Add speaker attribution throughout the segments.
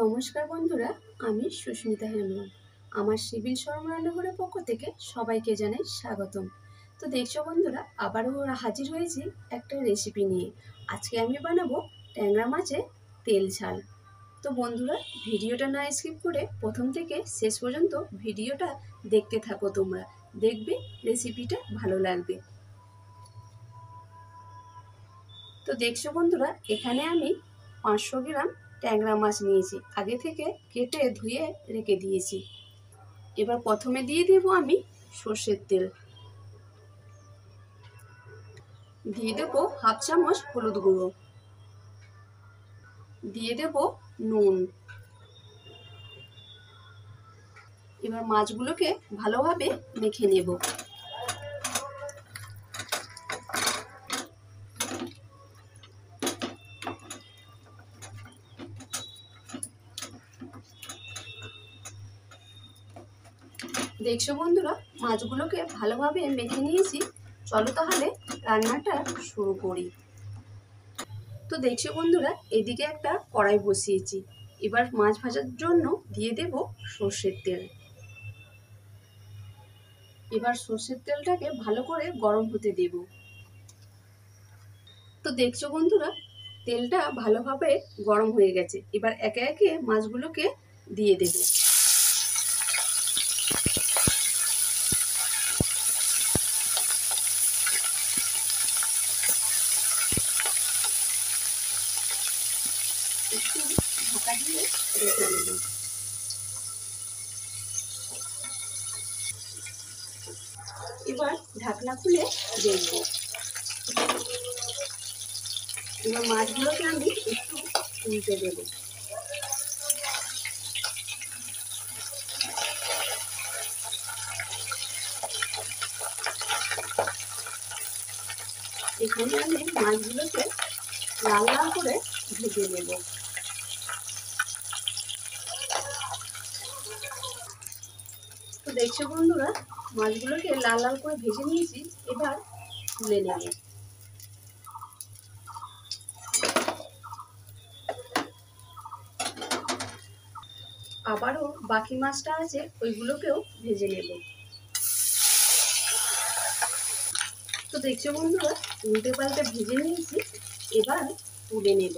Speaker 1: নমস্কার বন্ধুরা, আমি সুস্মিতা হেমব্রম। আমার সিভিল শরম রান্নাঘরের পক্ষ থেকে সবাইকে জানাই স্বাগতম। তো দেখছো বন্ধুরা, আবারও হাজির হয়েছি একটা রেসিপি নিয়ে। আজকে আমি বানাবো ট্যাংরা মাছের তেল ঝাল। তো বন্ধুরা, ভিডিওটা না স্কিপ করে প্রথম থেকে শেষ পর্যন্ত ভিডিওটা দেখতে থাকো। তোমরা দেখবে রেসিপিটা ভালো লাগবে। তো দেখছো বন্ধুরা, এখানে আমি 500 গ্রাম ট্যাংরা মাছ নিয়েছি, আগে থেকে কেটে ধুয়ে রেখে দিয়েছি। এবার প্রথমে দিয়ে দেব আমি সর্ষের তেল, দিয়ে দেব হাফ চামচ হলুদ গুঁড়ো, দিয়ে দেব নুন। এবার মাছগুলোকে ভালোভাবে মেখে নেব। দেখছো বন্ধুরা, মাছগুলোকে ভালোভাবে মেখে নিয়েছি। চলো তাহলে রান্নাটা শুরু করি। তো দেখছো বন্ধুরা, এদিকে একটা কড়াই বসিয়েছি। এবার মাছ ভাজার জন্য দিয়ে দেব সর্ষের তেল। এবার সর্ষের তেলটাকে ভালো করে গরম হতে দেব। তো দেখছো বন্ধুরা, তেলটা ভালোভাবে গরম হয়ে গেছে। এবার একে একে মাছগুলোকে দিয়ে দেব। একটু ঢাকা দিয়ে রেখে দেব। এবার ঢাকনা খুলে দেখব। এবার মাছগুলোকে আমি একটু উল্টে দেব। এখানে আমি মাছগুলোকে লাল লাল করে ভেজে নেব। তো দেখছো বন্ধুরা, মাছগুলোকে লাল লাল করে ভেজে নিয়েছি। এবার তুলে নেব। আবারও বাকি মাছটা আছে, ওইগুলোকেও ভেজে নেব। তো দেখছো বন্ধুরা, উল্টে পাল্টে ভেজে নিয়েছি। এবার তুলে নেব।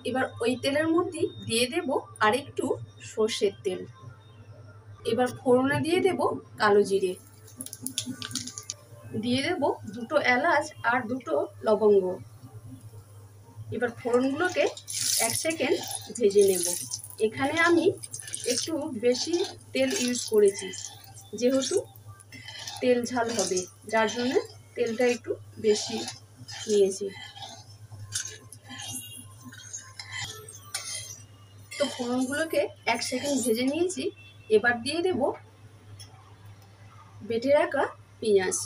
Speaker 1: এবার ওই তেলের মধ্যে দিয়ে দেব আরেকটু সর্ষের তেল। এবার ফোড়নে দিয়ে দেব কালো জিরে, দিয়ে দেব দুটো এলাচ আর দুটো লবঙ্গ। এবার ফোড়নগুলোকে 1 সেকেন্ড ভেজে নেব। এখানে আমি একটু বেশি তেল ইউজ করেছি, যেহেতু তেল ঝাল হবে, যার জন্য তেলটা একটু বেশি নিয়েছি। তো ফোড়নগুলোকে 1 সেকেন্ড ভেজে নিয়েছি। এবার দিয়ে দেব বেটে রাখা পেঁয়াজ,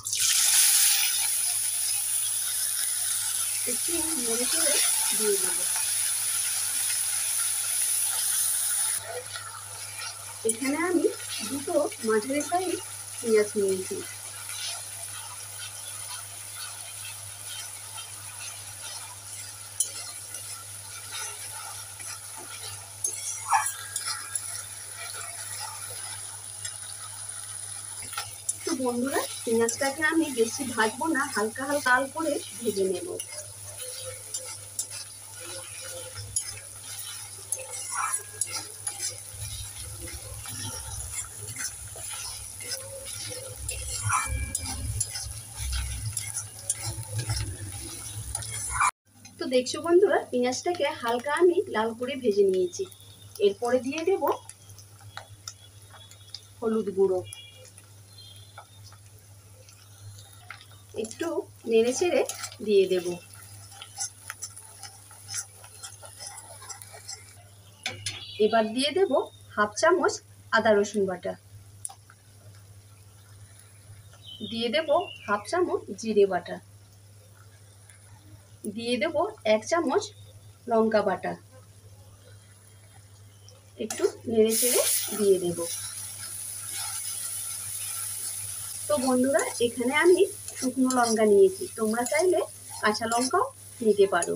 Speaker 1: একটু নেড়ে চেড়ে দিয়ে দেব। এখানে আমি দুটো মাঝারি সাইজ পেঁয়াজ নিয়েছি। তো বন্ধুরা, পেঁয়াজটাকে আমি বেশি ভাজবো না, হালকা হালকা লাল করে ভেজে নেব। তো দেখছো বন্ধুরা, পেঁয়াজটাকে হালকা আমি লাল করে ভেজে নিয়েছি। এরপরে দিয়ে দেব হলুদ গুঁড়ো, একটু নেড়ে চেড়ে দিয়ে দেব। এবার দিয়ে দেব হাফ চামচ আদা রসুন বাটা, দিয়ে দেব হাফ চামচ জিরে বাটা, দিয়ে দেব 1 চামচ লঙ্কা বাটা, একটু নেড়ে চেড়ে দিয়ে দেব। তো তো বন্ধুরা এখানে আমি শুকনো লঙ্কা নিয়েছি, তোমরা চাইলে কাঁচা লঙ্কাও নিতে পারো।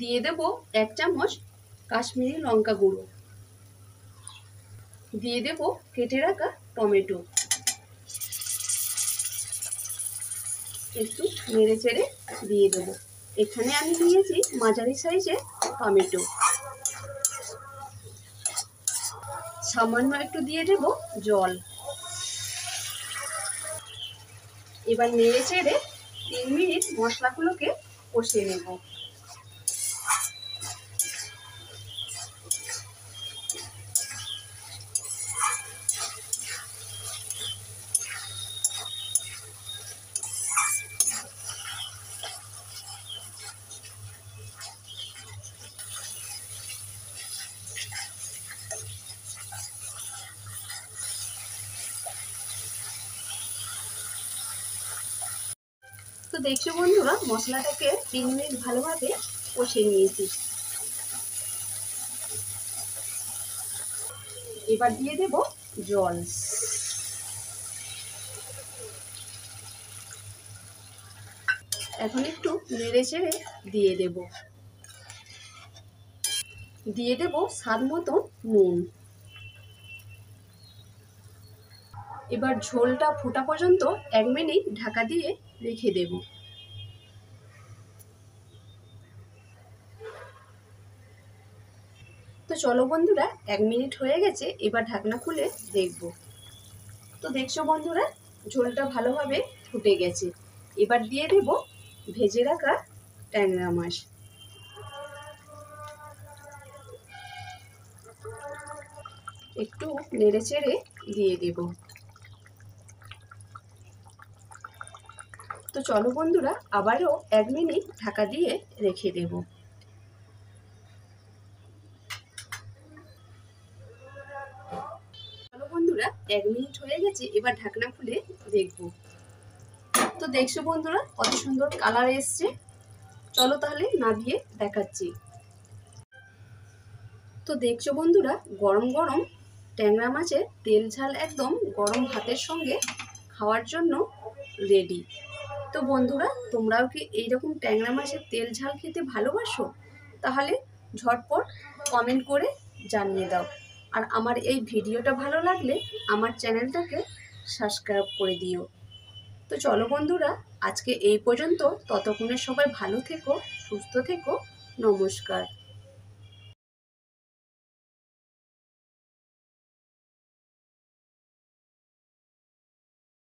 Speaker 1: দিয়ে দেব 1 চামচ কাশ্মীরি লঙ্কা গুঁড়ো, দিয়ে দেব কেটে রাখা টমেটো, একটু নেড়ে চেড়ে দিয়ে দেবো। এখানে আমি নিয়েছি মাঝারি সাইজের টমেটো, সামান্য একটু দিয়ে দেব জল। এবার নেড়ে চেড়ে 3 মিনিট মশলাগুলোকে কষিয়ে নেব। তো দেখছো বন্ধুরা, মশলাটাকে 3 মিনিট ভালোভাবে কষিয়ে নিয়েছি। এবার দিয়ে দেব জল। এখন একটু নেড়ে চেড়ে দিয়ে দেব। দিয়ে দেব স্বাদ মতো নুন। এবার ঝোলটা ফোটা পর্যন্ত 1 মিনিট ঢাকা দিয়ে রেখে দেব। তো চলো বন্ধুরা, 1 মিনিট হয়ে গেছে, এবার ঢাকনা খুলে দেখব। তো দেখছো বন্ধুরা, ঝোলটা ভালোভাবে ফুটে গেছে। এবার দিয়ে দেব ভেজে রাখা ট্যাংরা মাছ। একটু নেড়ে চেড়ে দিয়ে দেব। তো চলো বন্ধুরা, আবারও 1 মিনিট ঢাকা দিয়ে রেখে দেব। চলো বন্ধুরা, 1 মিনিট হয়ে গেছে, এবার ঢাকনা খুলে দেখব। তো দেখছো বন্ধুরা, কত সুন্দর কালার এসছে। চলো তাহলে নামিয়ে দেখাচ্ছি। তো দেখছো বন্ধুরা, গরম গরম ট্যাংরা মাছের তেল ঝাল একদম গরম ভাতের সঙ্গে খাওয়ার জন্য রেডি। তো বন্ধুরা, তোমরাও কি এইরকম ট্যাংরা মাছের তেল ঝাল খেতে ভালোবাসো? তাহলে ঝটপট কমেন্ট করে জানিয়ে দাও। আর আমার এই ভিডিওটা ভালো লাগলে আমার চ্যানেলটাকে সাবস্ক্রাইব করে দিও। তো চলো বন্ধুরা, আজকে এই পর্যন্ত। ততক্ষণে সবাই ভালো থেকো, সুস্থ থেকো। নমস্কার।